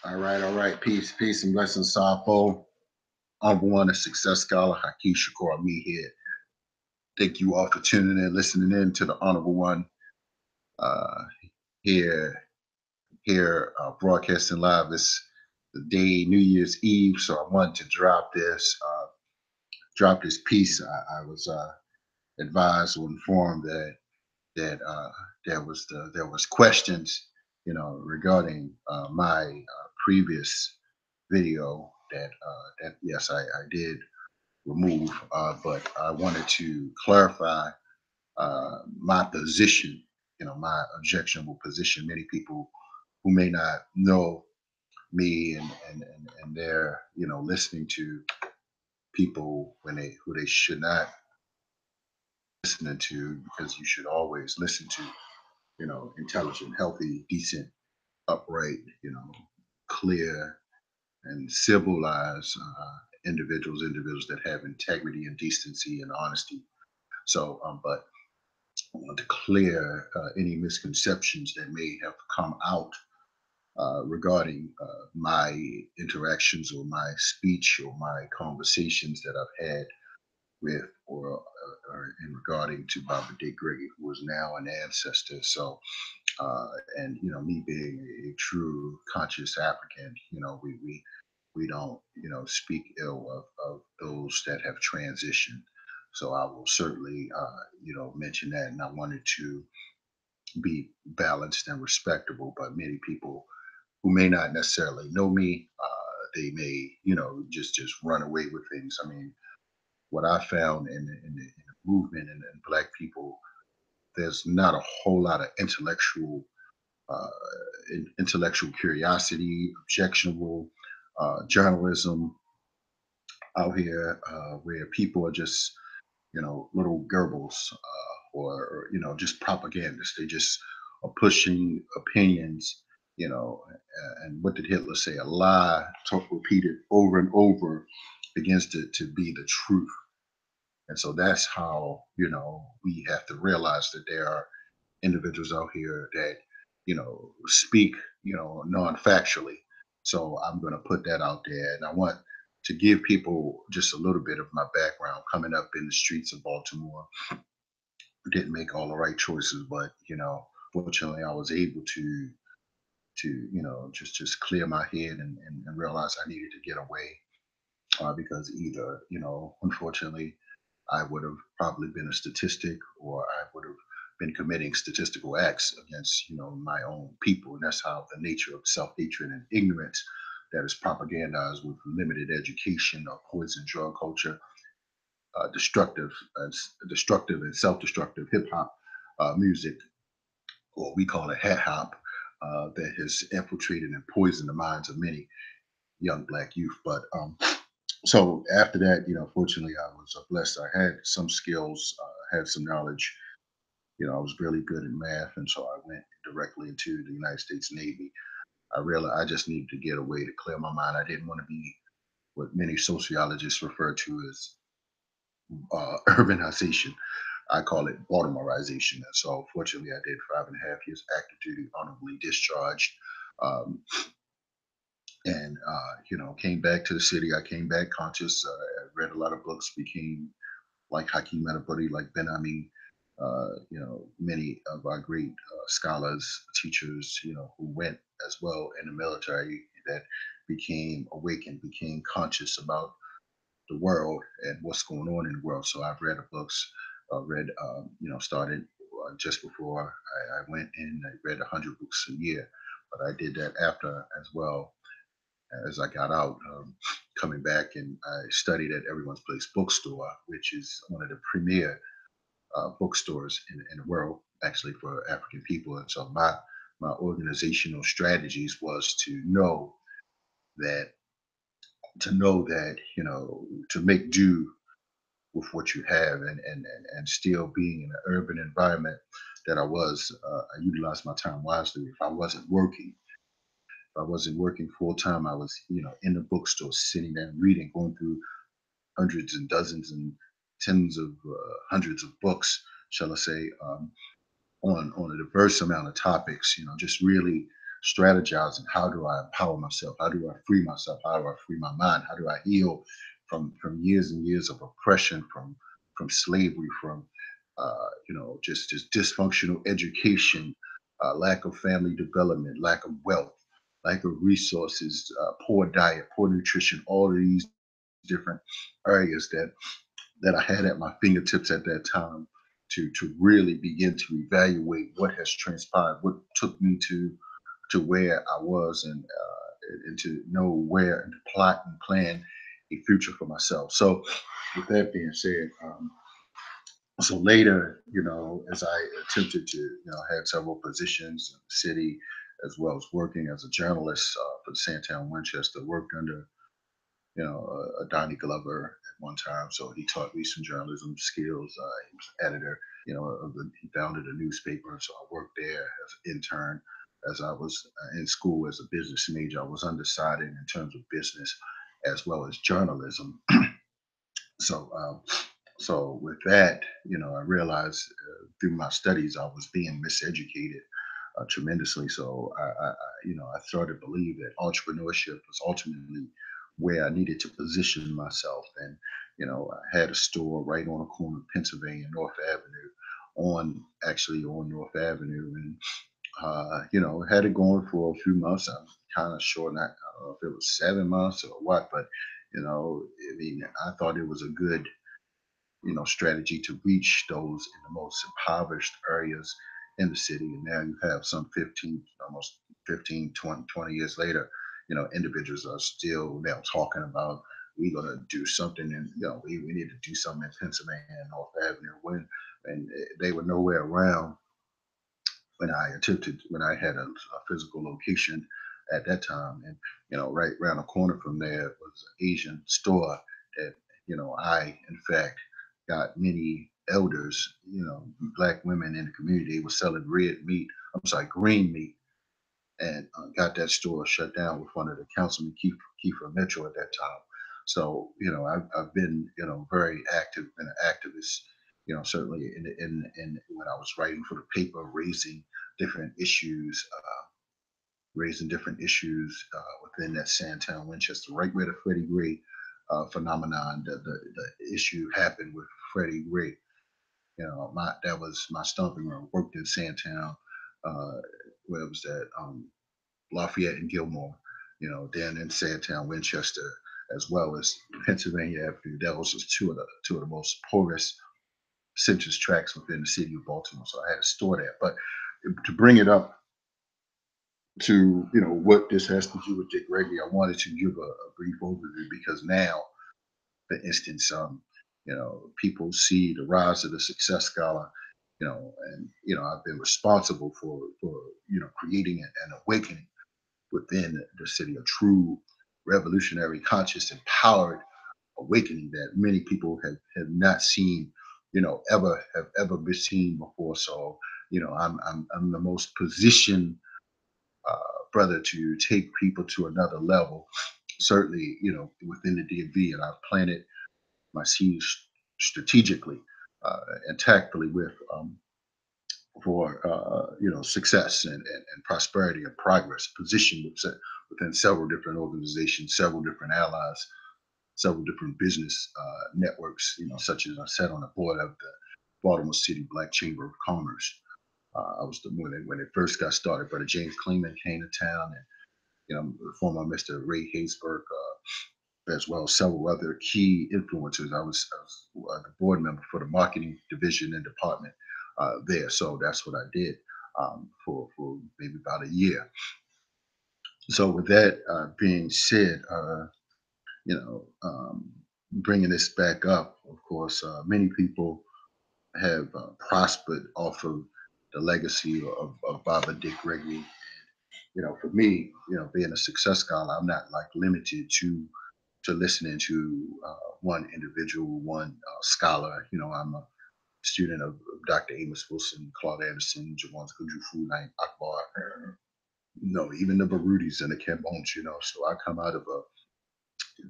All right. Peace, and blessings, Sapo. Honorable one, a success scholar, Haki Shakur, me here. Thank you all for tuning in, listening in to the Honorable One uh, here, broadcasting live this the day New Year's Eve. So I wanted to drop this piece. I was advised or informed that there was questions, regarding my previous video that yes, I did remove, but I wanted to clarify my position, my objectionable position. Many people who may not know me and they're listening to people when they who they should not listening to, because you should always listen to intelligent, healthy, decent, upright, clear and civilized individuals that have integrity and decency and honesty. So, but I want to clear any misconceptions that may have come out regarding my interactions or my speech or my conversations that I've had with or in regarding to Baba Dick Gregory, who is now an ancestor. So, and me being a true conscious African, we don't speak ill of those that have transitioned. So I will certainly mention that, and I wanted to be balanced and respectable. But many people who may not necessarily know me, they may just run away with things. I mean, what I found in the movement and Black people, there's not a whole lot of uh, intellectual curiosity, objectionable journalism out here, where people are just little Goebbels, or just propagandists. They just are pushing opinions, and what did Hitler say? A lie repeated over and over against it to be the truth. And so that's how we have to realize that there are individuals out here that speak non-factually. So I'm going to put that out there, and I want to give people just a little bit of my background coming up in the streets of Baltimore. Didn't make all the right choices, but fortunately I was able to just clear my head and realize I needed to get away, because either unfortunately I would have probably been a statistic, or I would have been committing statistical acts against my own people. And that's how the nature of self-hatred and ignorance that is propagandized with limited education of poison drug culture, destructive and self-destructive hip hop music, or we call it hat hop, that has infiltrated and poisoned the minds of many young Black youth. But so after that, fortunately, I was blessed. I had some skills, had some knowledge. I was really good at math, and so I went directly into the United States Navy. I realized I just needed to get away to clear my mind. I didn't want to be what many sociologists refer to as urbanization. I call it Baltimoreization. And so, fortunately, I did 5.5 years active duty, honorably discharged, um, and came back to the city. I came back conscious. I read a lot of books, became like Hakeem Medabudi, like Ben Ami, many of our great scholars, teachers, who went as well in the military, that became awakened, became conscious about the world and what's going on in the world. So I've read the books, started just before I went in. I read 100 books a year, but I did that after as well as I got out. Coming back, and I studied at Everyone's Place Bookstore, which is one of the premier bookstores in the world, actually, for African people. And so my organizational strategies was that that to make do with what you have, and still being in an urban environment that I was. I utilized my time wisely. If I wasn't working full time, I was in the bookstore, sitting there reading, going through hundreds and dozens and tens of hundreds of books, shall I say, on a diverse amount of topics. Just really strategizing, how do I empower myself? How do I free myself? How do I free my mind? How do I heal from years and years of oppression, from slavery, from just dysfunctional education, lack of family development, lack of wealth, lack of resources, poor diet, poor nutrition, all of these different areas that I had at my fingertips at that time to really begin to evaluate what has transpired, what took me to where I was, and to know where and to plot and plan a future for myself. So, with that being said, so later, as I attempted to, had several positions in the city, as well as working as a journalist for the Sandtown Winchester, worked under Donnie Glover at one time. So he taught me some journalism skills. He was editor, he founded a newspaper. So I worked there as an intern. As I was in school as a business major, I was undecided in terms of business as well as journalism. So, so with that, I realized through my studies I was being miseducated tremendously. So I started to believe that entrepreneurship was ultimately where I needed to position myself. And I had a store right on the corner of Pennsylvania North Avenue, on North Avenue, and had it going for a few months. I'm kind of sure, not, I don't know if it was 7 months or what, but I mean, I thought it was a good strategy to reach those in the most impoverished areas in the city. And now you have some 15, almost 15, 20 years later, individuals are still now talking about we're going to do something, and we need to do something in Pennsylvania and North Avenue, and they were nowhere around when I had a physical location at that time. And right around the corner from there was an Asian store that I in fact got many elders, black women in the community. They were selling red meat. I'm sorry, green meat, and got that store shut down with one of the councilmen, Kiefer Mitchell, at that time. So I've been very active, been an activist. Certainly in when I was writing for the paper, different issues, raising different issues within that Sandtown Winchester, right where the Freddie Gray phenomenon, the issue happened with Freddie Gray. That was my stomping ground. Worked in Sandtown. Uh, where was that? Lafayette and Gilmore. Then in Sandtown, Winchester, as well as Pennsylvania Avenue. That was just two of the most poorest census tracts within the city of Baltimore. So I had to store that. But to bring it up to what this has to do with Dick Gregory, I wanted to give a brief overview because now, for instance, people see the rise of the Success Scholar, and I've been responsible for creating an awakening within the city, a true revolutionary, conscious, empowered awakening that many people have not seen, ever been seen before. So, I'm the most positioned brother to take people to another level. Certainly, within the DMV, and I've planted my seeds strategically and tactfully with for success and prosperity and progress, positioned within several different organizations, several different allies, several different business networks, such as I sat on the board of the Baltimore City Black Chamber of Commerce. I was when it first got started. Brother James Kleeman came to town, and former Mr. Ray Haysburg, as well as several other key influencers. I was the board member for the marketing division and department there, so that's what I did for maybe about a year. So with that being said, you know, um, bringing this back up, of course, many people have prospered off of the legacy of Baba Dick Gregory. For me, being a success scholar, I'm not like limited to listening to one individual, one scholar. I'm a student of Dr. Amos Wilson, Claude Anderson, Jawan Kujufu, Naim Akbar, even the Barudis and the Cambones. So I come out of a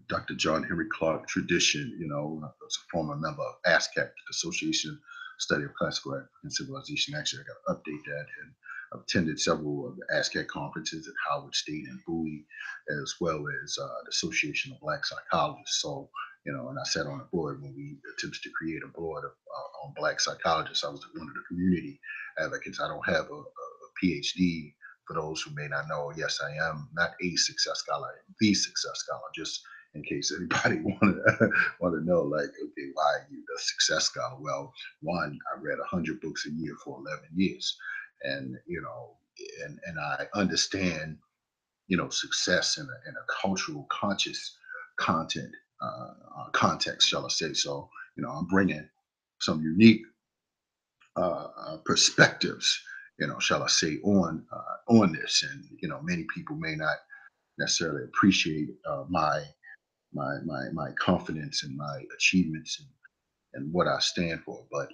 Dr. John Henry Clark tradition. As a former member of ASCAP, the Association Study of Classical African Civilization. Actually, I got to update that, and I've attended several of the ASCAT conferences at Howard State and Bowie, as well as the Association of Black Psychologists. So, and I sat on a board when we attempted to create a board on Black psychologists. I was one of the community advocates. I don't have a PhD. For those who may not know, yes, I am not a success scholar, I am the success scholar. Just in case anybody want to know, like, okay, why are you the success scholar? Well, one, I read 100 books a year for 11 years, and and I understand success in a cultural conscious content context, shall I say? So, I'm bringing some unique perspectives, shall I say, on this, and many people may not necessarily appreciate my confidence and my achievements and what I stand for. But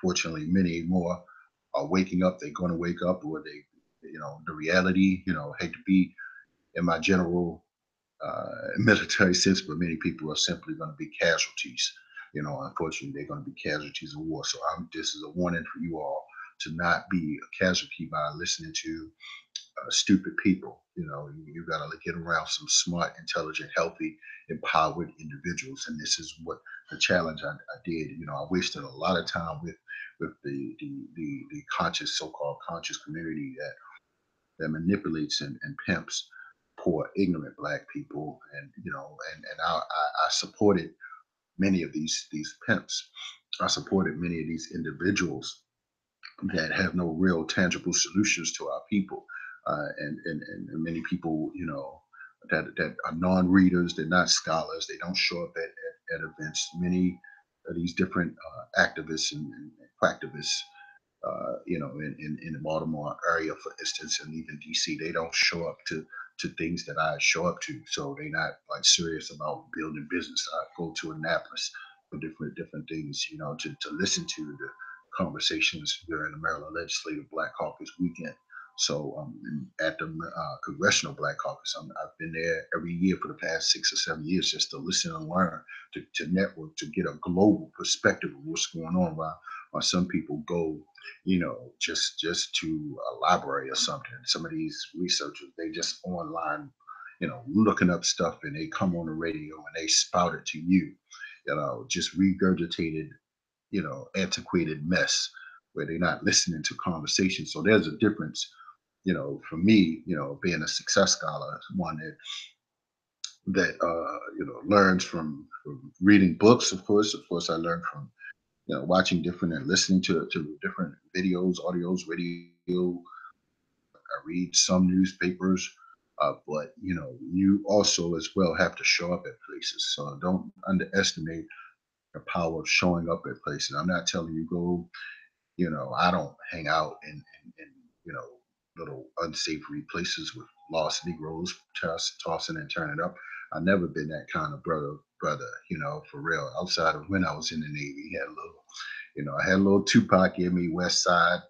fortunately, many more are waking up. They're going to wake up, or the reality. Hate to be in my general military sense, but many people are simply going to be casualties. Unfortunately, they're going to be casualties of war. So this is a warning for you all to not be a casualty by listening to stupid people. You got to get around some smart, intelligent, healthy, empowered individuals. And this is what the challenge I did. I wasted a lot of time with the conscious, so-called conscious community that manipulates and pimps poor, ignorant black people. And I supported many of these pimps. I supported many of these individuals that have no real tangible solutions to our people. And many people, that are non-readers, they're not scholars, they don't show up at events. Many of these different activists and activists, in the Baltimore area, for instance, and even DC, they don't show up to things that I show up to. So they're not like serious about building business. I go to Annapolis for different things, to listen to the conversations during the Maryland Legislative Black Caucus weekend. So at the Congressional Black Caucus, I've been there every year for the past 6 or 7 years just to listen and learn, to network, to get a global perspective of what's going on. While some people go, just to a library or something. Some of these researchers, they just online, looking up stuff, and they come on the radio and they spout it to you, just regurgitated, antiquated mess where they're not listening to conversations. So there's a difference, for me, being a success scholar, one that learns from reading books. Of course, I learned from watching different and listening to different videos, audios, radio. I read some newspapers, but you also as well have to show up at places. So don't underestimate the power of showing up at places. I'm not telling you go. I don't hang out in little unsavory places with lost Negroes tossing and turning up. I've never been that kind of brother, for real. Outside of when I was in the Navy, had a little, I had a little Tupac in me, West Side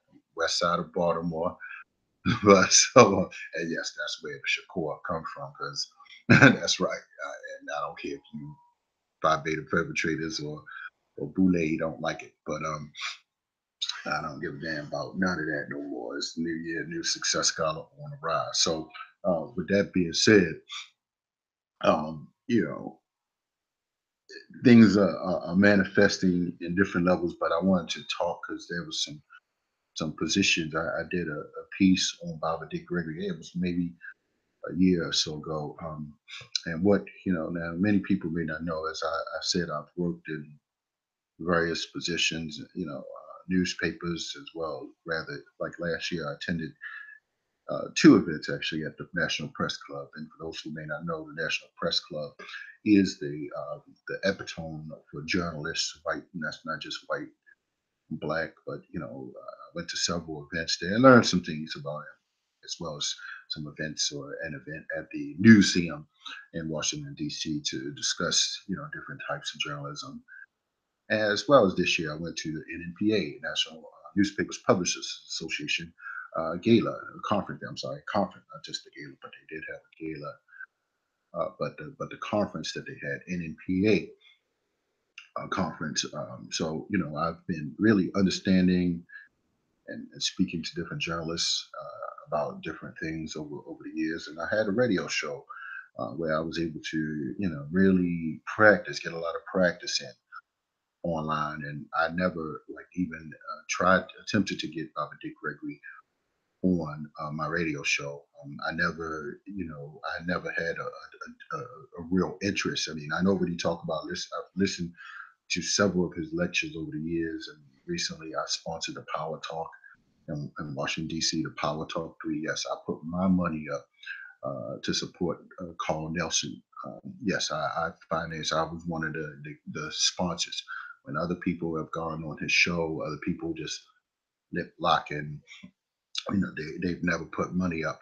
of Baltimore. But so, and yes, that's where the Shakur come from, because that's right. And I don't care if you Phi Beta perpetrators or Boule don't like it, but I don't give a damn about none of that no more. It's New Year, new success scholar on the rise. So, with that being said, um, you know, things are manifesting in different levels. But I wanted to talk because there was some positions. I did a piece on Baba Dick Gregory. It was maybe a year or so ago. And what now many people may not know, as I said, I've worked in various positions. Newspapers as well. Rather, like last year, I attended two events actually at the National Press Club. And for those who may not know, the National Press Club is the epitome for journalists, white, and that's not just white and black, but I went to several events there and learned some things about it, as well as some events or an event at the museum in Washington D.C. to discuss different types of journalism. As well as this year, I went to the NNPA, National Newspapers Publishers Association gala conference. I'm sorry, conference, not just the gala, but they did have a gala. But the conference that they had, NNPA conference. So I've been really understanding and speaking to different journalists about different things over the years. And I had a radio show where I was able to, really practice, get a lot of practice in online. And I never like even attempted to get Dick Gregory on my radio show. I never had a real interest. I mean, I know what he talked about. I've listened to several of his lectures over the years, and recently I sponsored the Power Talk in Washington D.C. The Power Talk 3. Yes, I put my money up to support Carl Nelson. Yes, I financed. I was one of the sponsors. When other people have gone on his show, other people just lip lock, and they've never put money up.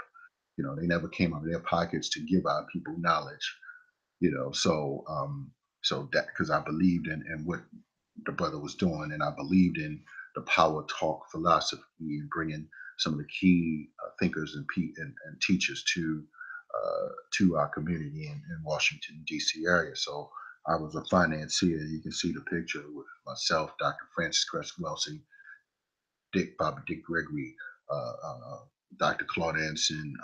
They never came out of their pockets to give out people knowledge. So that because I believed in what the brother was doing, and I believed in the power talk philosophy and bringing some of the key thinkers and teachers to our community in Washington D.C. area. So I was a financier. You can see the picture with myself, Dr. Francis Cress Wellesley, Dick Gregory, Dr. Claude Anson,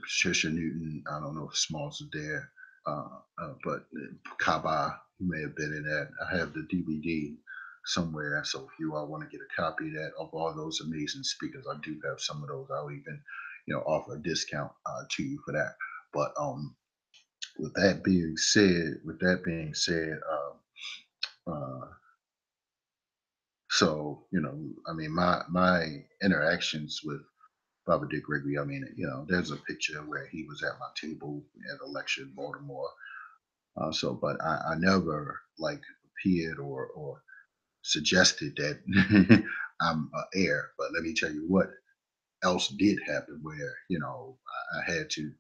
Patricia Newton. I don't know if Smalls is there, but Kaba may have been in that. I have the DVD somewhere, so if you all want to get a copy of all those amazing speakers, I do have some of those. I'll even, offer a discount to you for that. But with that being said, uh, so I mean, my interactions with Robert Dick Gregory. I mean, there's a picture where he was at my table at a lecture in Baltimore. But I never like appeared or suggested that I'm an heir. But let me tell you what else did happen, where I had to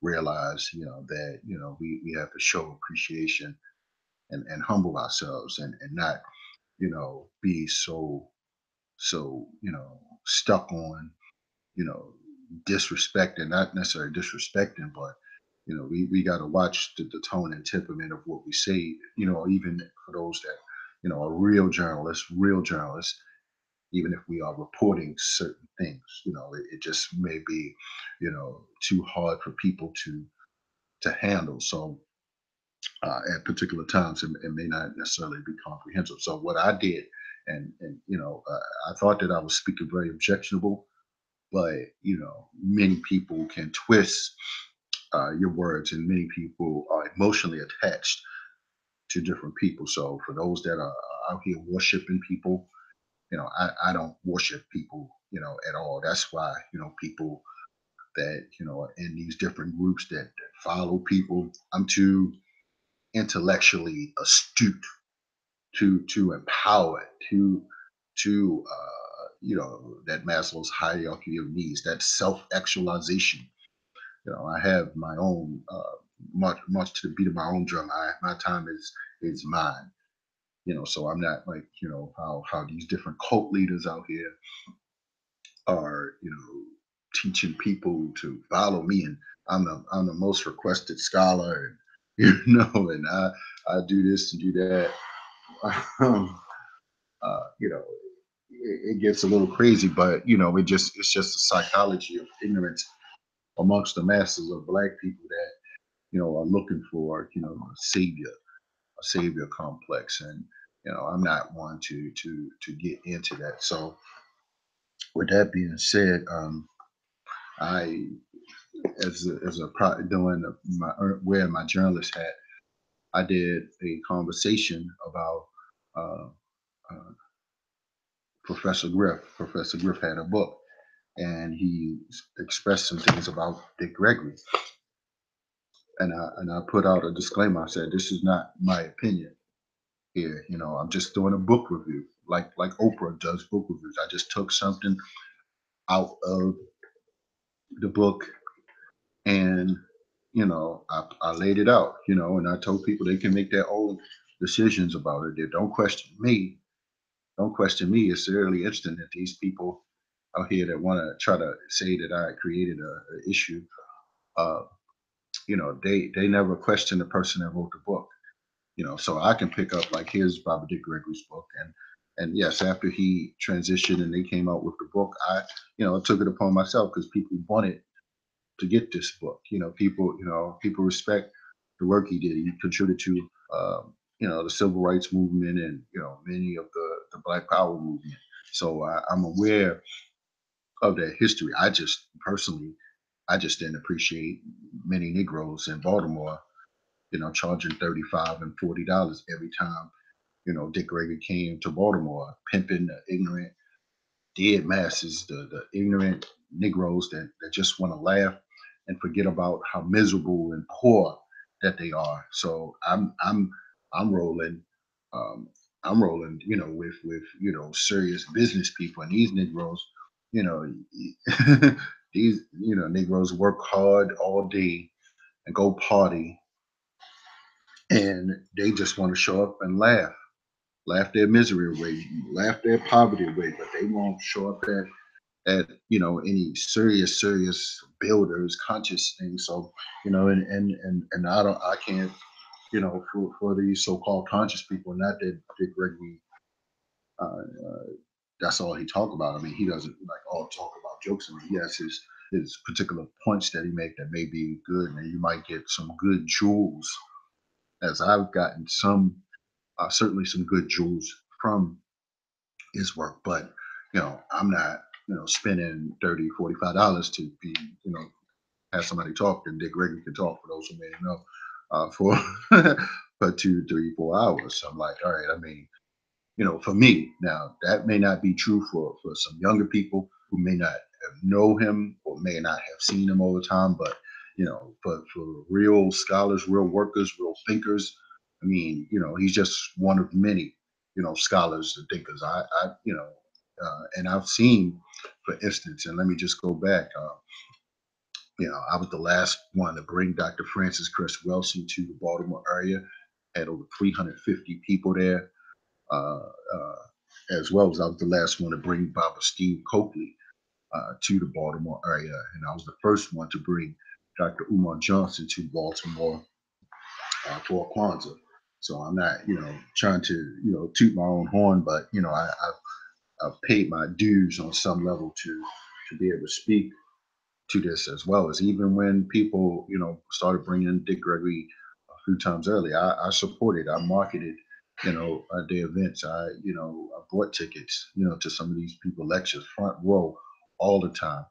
realize that we have to show appreciation and humble ourselves and not be so stuck on you know, disrespecting, not necessarily disrespecting, but we got to watch the tone and temperament of what we say. Even for those that are real journalists, even if we are reporting certain things, it just may be, too hard for people to handle. So at particular times, it may not necessarily be comprehensive. So what I did, I thought that I was speaking very objectionable, but many people can twist your words, and many people are emotionally attached to different people. So for those that are out here worshiping people, I don't worship people, at all. That's why people that are in these different groups that follow people. I'm too intellectually astute to empower, to that Maslow's hierarchy of needs, that self actualization. I have my own, much to the beat of my own drum. My time is mine. So I'm not like how these different cult leaders out here are, teaching people to follow me, and I'm the most requested scholar, and and I do this and do that. um, it gets a little crazy, but it's just the psychology of ignorance amongst the masses of black people that are looking for a savior complex, and I'm not one to get into that. So with that being said, I doing wearing my journalist hat, I did a conversation about uh, uh, Professor Griff. Professor Griff had a book, and he expressed some things about Dick Gregory, and I put out a disclaimer. I said, this is not my opinion here. I'm just doing a book review, like Oprah does book reviews. I just took something out of the book, and I laid it out. And I told people they can make their own decisions about it. They don't question me. Don't question me. It's really interesting that these people out here that want to try to say that I created a issue, uh, they never question the person that wrote the book. So I can pick up, like, here's Robert Dick Gregory's book, And yes, after he transitioned and they came out with the book, I took it upon myself because people wanted to get this book. People respect the work he did. He contributed to, the civil rights movement and many of the Black Power movement. So I'm aware of that history. I just personally, I just didn't appreciate many Negroes in Baltimore, charging $35 and $40 every time, Dick Gregory came to Baltimore, pimping the ignorant dead masses, the ignorant Negroes that just want to laugh and forget about how miserable and poor that they are. So I'm rolling, um, with serious business people, and these Negroes, you know, these Negroes work hard all day and go party, and they just want to show up and laugh their misery away, laugh their poverty away, but they won't show up at any serious builders conscious things. So and I can't, for these so-called conscious people, not that Dick Gregory, that's all he talk about. I mean, he doesn't like all talk about jokes. I mean, he has his particular points that he make that may be good, and you might get some good jewels, as I've gotten some, certainly some good jewels from his work. But I'm not, spending $30, $45 to be, have somebody talk, and Dick Gregory can talk, for those who may know, for for 2, 3, 4 hours. So I'm like, all right, I mean, for me. Now, that may not be true for some younger people who may not know him or may not have seen him all the time, but for real scholars, real workers, real thinkers, I mean, he's just one of many, scholars and thinkers. And I've seen, for instance, and let me just go back. I was the last one to bring Dr. Francis Chris Wilson to the Baltimore area. Had over 350 people there, uh, uh, as well as I was the last one to bring Baba Steve Coakley to the Baltimore area, and I was the first one to bring Dr. Umar Johnson to Baltimore for Kwanzaa. So I'm not, trying to, toot my own horn, but I've paid my dues on some level to be able to speak to this, as well as even when people, started bringing Dick Gregory a few times earlier, I supported, I marketed, their events. I bought tickets, to some of these people lectures, front row, all the time,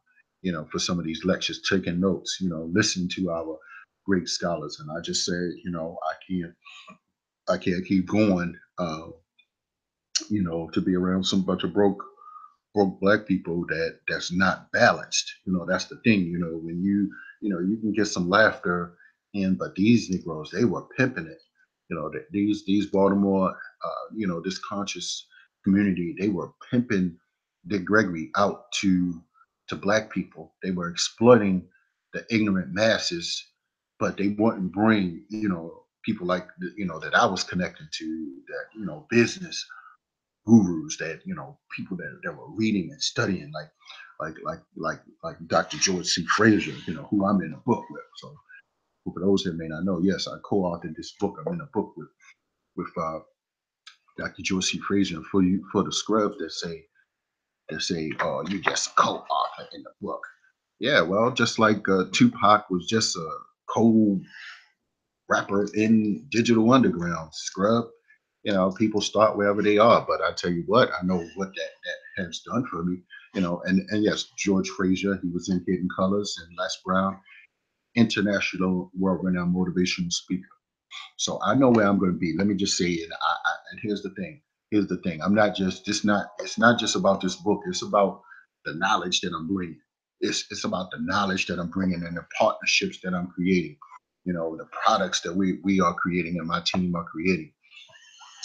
for some of these lectures, taking notes, listening to our great scholars. And I just said, I can't keep going, to be around some bunch of broke black people that's not balanced. That's the thing. When you can get some laughter in, but these Negroes, they were pimping it. These Baltimore, this conscious community, they were pimping Dick Gregory out to black people. They were exploiting the ignorant masses, but they wouldn't bring, people like that I was connected to, that business gurus, that people that were reading and studying, like Dr. George C. Frazier, who I'm in a book with. So for those that may not know, yes, I co-authored this book. I'm in a book with Dr. George C. Frazier. For you, for the scrubs that say, oh, you just co-author in the book. Yeah, well, just like Tupac was just a co rapper in Digital Underground, scrub. People start wherever they are, but I tell you what, I know what that has done for me. And yes, George Frazier, he was in Hidden Colors, and Les Brown, international world-renowned motivational speaker. So I know where I'm going to be. Let me just say it. And here's the thing. Here's the thing. I'm not just. It's not just about this book. It's about the knowledge that I'm bringing. It's about the knowledge that I'm bringing and the partnerships that I'm creating. The products that we are creating and my team are creating.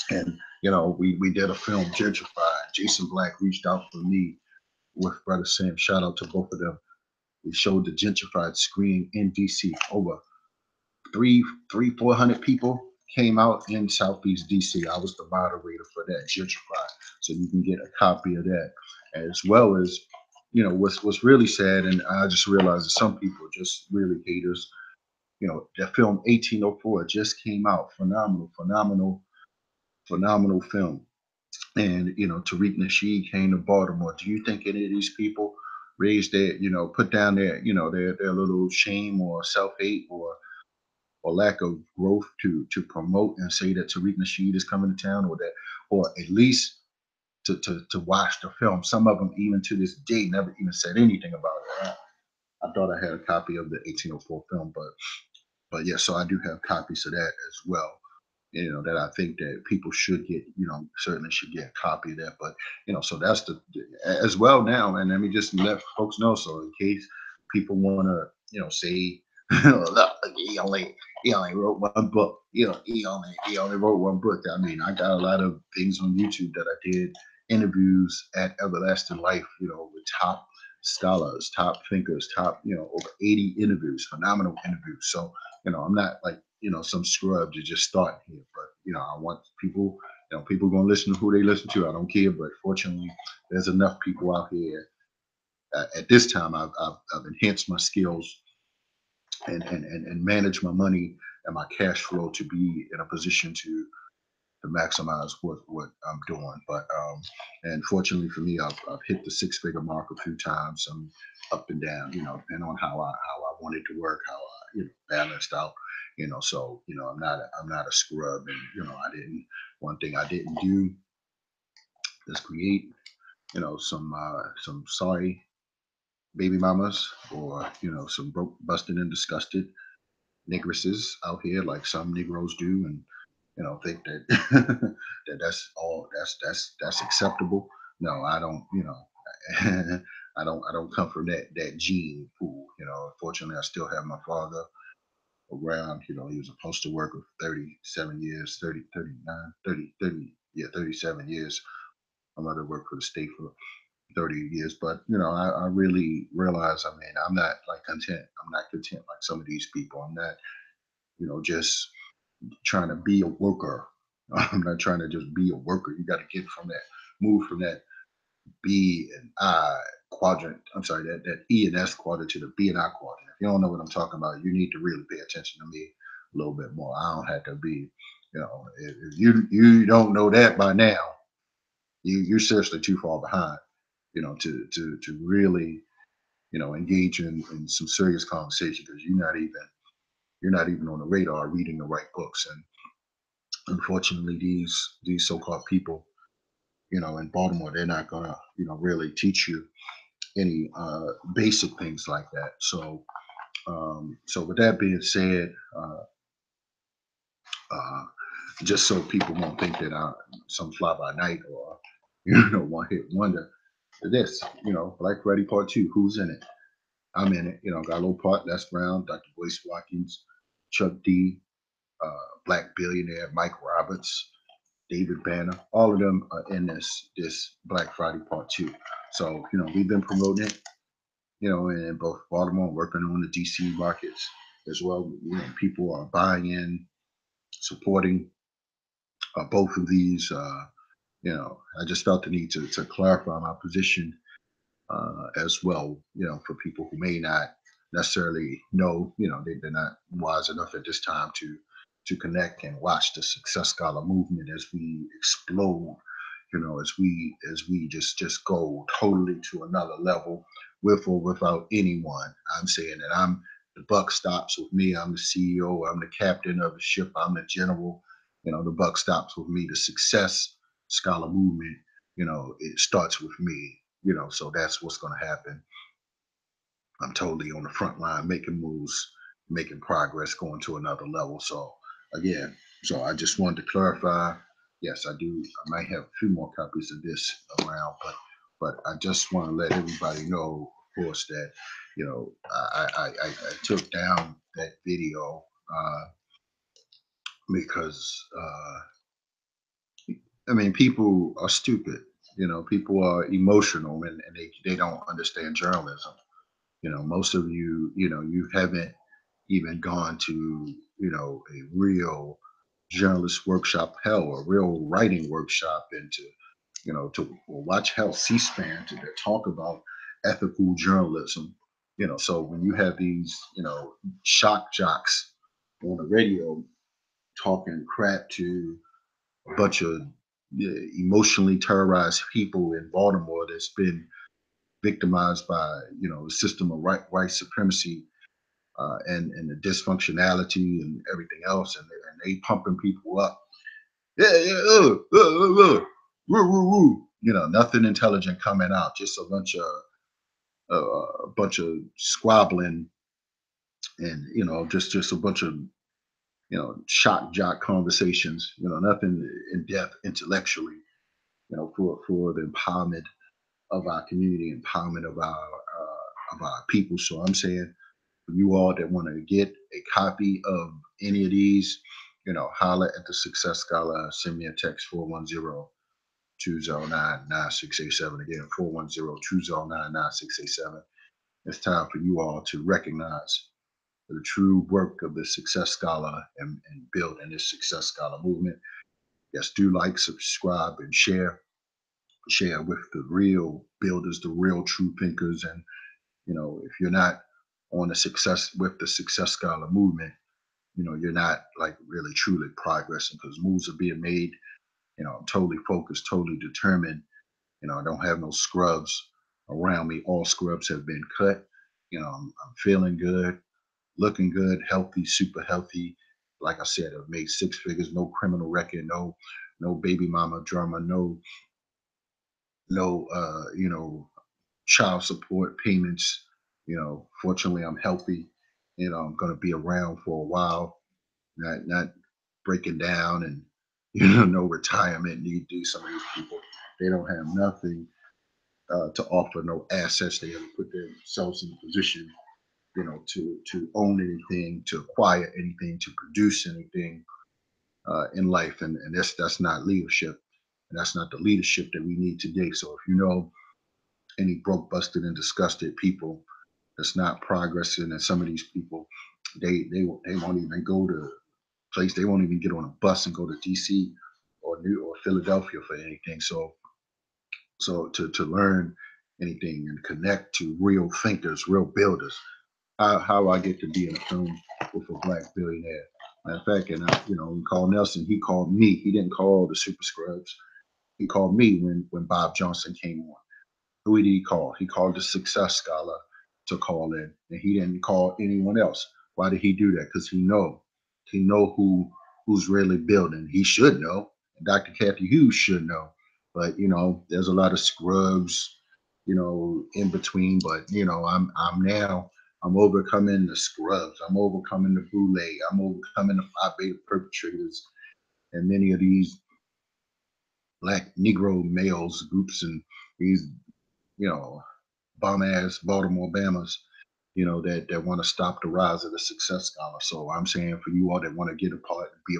And we did a film, Gentrified. Jason Black reached out for me with Brother Sam. Shout out to both of them. We showed the Gentrified screen in DC. Over 400 people came out in Southeast DC. I was the moderator for that, Gentrified. So you can get a copy of that, as well as what's really sad, and I just realized that some people just really haters. That film 1804 just came out. Phenomenal, phenomenal, phenomenal film. And Tariq Nasheed came to Baltimore. Do you think any of these people raised their, put down their, their little shame or self hate or lack of growth to promote and say that Tariq Nasheed is coming to town, or that, or at least to watch the film? Some of them, even to this day, never even said anything about it. I thought I had a copy of the 1804 film, but yeah, so I do have copies of that as well. That I think that people should get, certainly should get a copy of that. But so that's as well now. And let me just let folks know, so in case people want to, say, look, he only wrote one book. He only wrote one book. I mean, I got a lot of things on YouTube that I did interviews at Everlasting Life, with top scholars, top thinkers, top, over 80 interviews, phenomenal interviews. So I'm not like, some scrub to just start here, but I want people, people gonna listen to who they listen to. I don't care, but fortunately, there's enough people out here. At this time, I've enhanced my skills and manage my money and my cash flow to be in a position to maximize what I'm doing. But and fortunately for me, I've hit the six-figure mark a few times. I'm up and down, depending on how I want it to work, how I balanced out. So I'm not a scrub, and I didn't. One thing I didn't do is create some sorry baby mamas, or some broke, busted, and disgusted negresses out here, like some Negroes do, and think that that's acceptable. No, I don't. I don't come from that gene pool. Unfortunately, I still have my father around. He was a postal worker for 37 years, 30, 39, 30, 30, yeah, 37 years. My mother worked for the state for 30 years. But I really realize, I mean, I'm not like content. I'm not content like some of these people. I'm not, just trying to be a worker. I'm not trying to just be a worker. You got to get from that, move from that B and I quadrant. I'm sorry, that E and S quadrant to the B and I quadrant. If you don't know what I'm talking about, you need to really pay attention to me a little bit more. I don't have to be, if you don't know that by now, you're seriously too far behind, to really, engage in some serious conversation, because you're not even on the radar reading the right books. And unfortunately, these so-called people, in Baltimore, they're not gonna, really teach you any basic things like that. So with that being said, uh, just so people won't think that I'm some fly by night, or one hit wonder. This, Black Friday Part Two. Who's in it? I'm in it. Got a little part. Les Brown, Dr. Boyce Watkins, Chuck D, Black Billionaire, Mike Roberts, David Banner. All of them are in this Black Friday Part Two. So we've been promoting it, in both Baltimore, working on the DC markets as well. People are buying in, supporting both of these. I just felt the need to clarify my position as well, for people who may not necessarily know, they're not wise enough at this time to connect and watch the Success Scholar movement as we explode, as we just go totally to another level, with or without anyone. I'm saying that the buck stops with me. I'm the CEO. I'm the captain of the ship. I'm the general. The buck stops with me. The Success Scholar movement, it starts with me. So that's what's going to happen. I'm totally on the front line, making moves, making progress, going to another level. So again, so I just wanted to clarify. Yes, I do. I might have a few more copies of this around, but I just want to let everybody know, of course, that I took down that video because I mean, people are stupid. People are emotional, and they don't understand journalism. Most of you, you haven't even gone to, a real journalist workshop, hell, a real writing workshop, and to watch hell C-SPAN to talk about ethical journalism. So when you have these, shock jocks on the radio talking crap to a bunch of emotionally terrorized people in Baltimore that's been victimized by the system of white supremacy, and the dysfunctionality and everything else, and they pumping people up. Yeah, yeah, woo, woo, woo. Nothing intelligent coming out, just a bunch of squabbling, and just a bunch of shock jock conversations. Nothing in depth intellectually. For the empowerment of our community, empowerment of our people. So I'm saying, for you all that want to get a copy of any of these, holla at the Success Scholar. Send me a text 410-209-9687. Again, 410-209-9687. It's time for you all to recognize the true work of the Success Scholar, and building this Success Scholar movement. Yes, do like, subscribe, and share with the real builders, the real true thinkers. And if you're not on the success with the Success Scholar movement, you're not like really truly progressing, because moves are being made. I'm totally focused, totally determined. I don't have no scrubs around me. All scrubs have been cut. I'm feeling good, looking good, healthy, super healthy. Like I said, I've made six figures, no criminal record, no baby mama drama, no child support payments. Fortunately, I'm healthy. I'm going to be around for a while, not breaking down, and no retirement need to do. Some of these people, they don't have nothing to offer, no assets. They ever put themselves in a position, to own anything, to acquire anything, to produce anything in life, and that's not leadership, and that's not the leadership that we need today. So if you know any broke, busted, and disgusted people that's not progressing, and some of these people, they won't even go to place. They won't even get on a bus and go to DC or New or Philadelphia for anything. So to learn anything and connect to real thinkers, real builders. How I get to be in a film with a black billionaire. Matter of fact, and Carl Nelson, he called me. He didn't call the Super Scrubs. He called me when Bob Johnson came on. Who did he call? He called the Success Scholar to call in, and he didn't call anyone else. Why did he do that? Because he know who's really building. He should know. Dr. Kathy Hughes should know. But there's a lot of scrubs, in between. But I'm overcoming the scrubs. I'm overcoming the boule. I'm overcoming the Phi Beta perpetrators, and many of these black Negro males groups, and these you know bum ass Baltimore Bamas, that want to stop the rise of the Success Scholar. So I'm saying, for you all that want to be a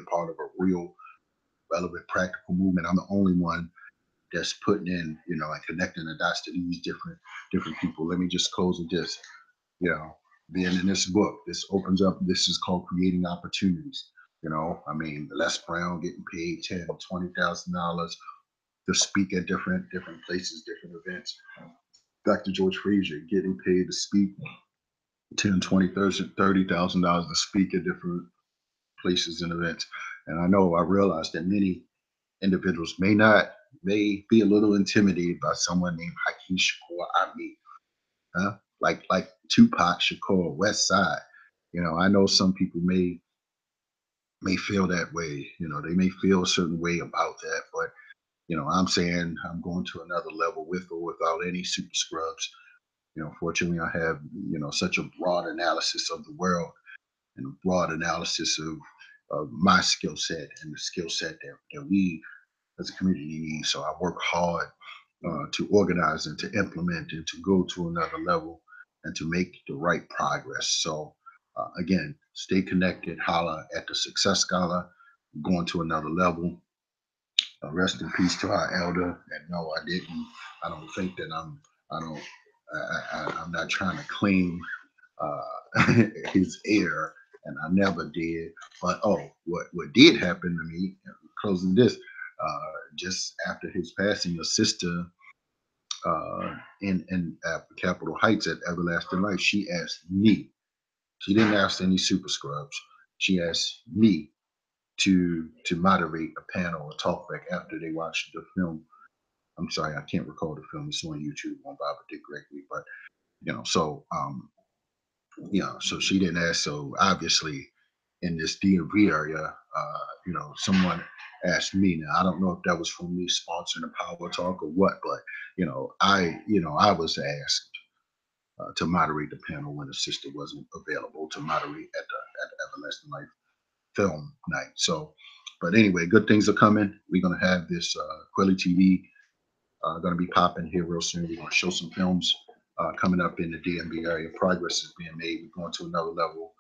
part of a real, relevant, practical movement, I'm the only one that's putting in, and connecting the dots to these different people. Let me just close with this. You know, Being in this book, this opens up. This is called creating opportunities. I mean, Les Brown getting paid $10,000, $20,000 to speak at different places, different events. Dr. George Frazier getting paid to speak 10, 20, $30,000 to speak at different places and events. And I realized that many individuals may be a little intimidated by someone named Hakeem Shakur Ami, huh? Like Tupac Shakur, West Side. I know some people may feel that way. They may feel a certain way about that, but I'm saying I'm going to another level with or without any super scrubs. Fortunately, I have such a broad analysis of the world, and a broad analysis of my skill set, and the skill set that we as a community need. So I work hard to organize and to implement and to go to another level and to make the right progress. So again, stay connected. Holla at the Success Scholar. Going to another level. Rest in peace to our elder. And no, I didn't. I don't think that I'm. I don't. I'm not trying to claim his heir, and I never did. But what did happen to me? Closing this, just after his passing, a sister in Capitol Heights at Everlasting Life, she asked me. She didn't ask any super scrubs. She asked me to moderate a panel or talk back after they watched the film. I'm sorry, I can't recall the film. It's on YouTube on Bob Dick Gregory, but so so she didn't ask. So obviously, in this DMV area, someone asked me. Now I don't know if that was for me sponsoring a power talk or what, but I was asked to moderate the panel when the sister wasn't available to moderate at the Everlasting Life film night. So, but anyway, good things are coming. We're gonna have this Quilly TV going to be popping here real soon. We're going to show some films coming up in the DMV area. Progress is being made. We're going to another level.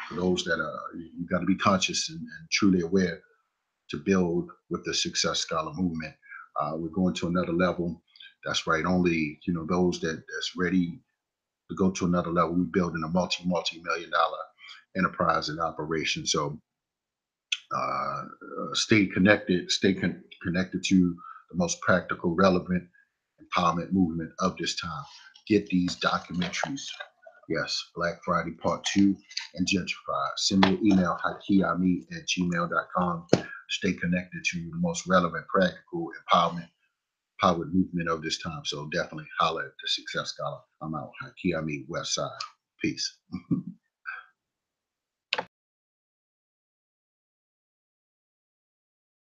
For those that are, you got to be conscious and truly aware to build with the Success Scholar movement. We're going to another level. That's right. Only those that's ready to go to another level. We're building a multi-million dollar enterprise and operation. So stay connected. Connected to the most practical, relevant empowerment movement of this time. Get these documentaries. Yes, Black Friday Part 2 and Gentrified. Send me an email, hakiami@gmail.com. Stay connected to the most relevant, practical, powered movement of this time. So definitely holler at the Success Scholar. I'm out. Hakiami West Side. Peace.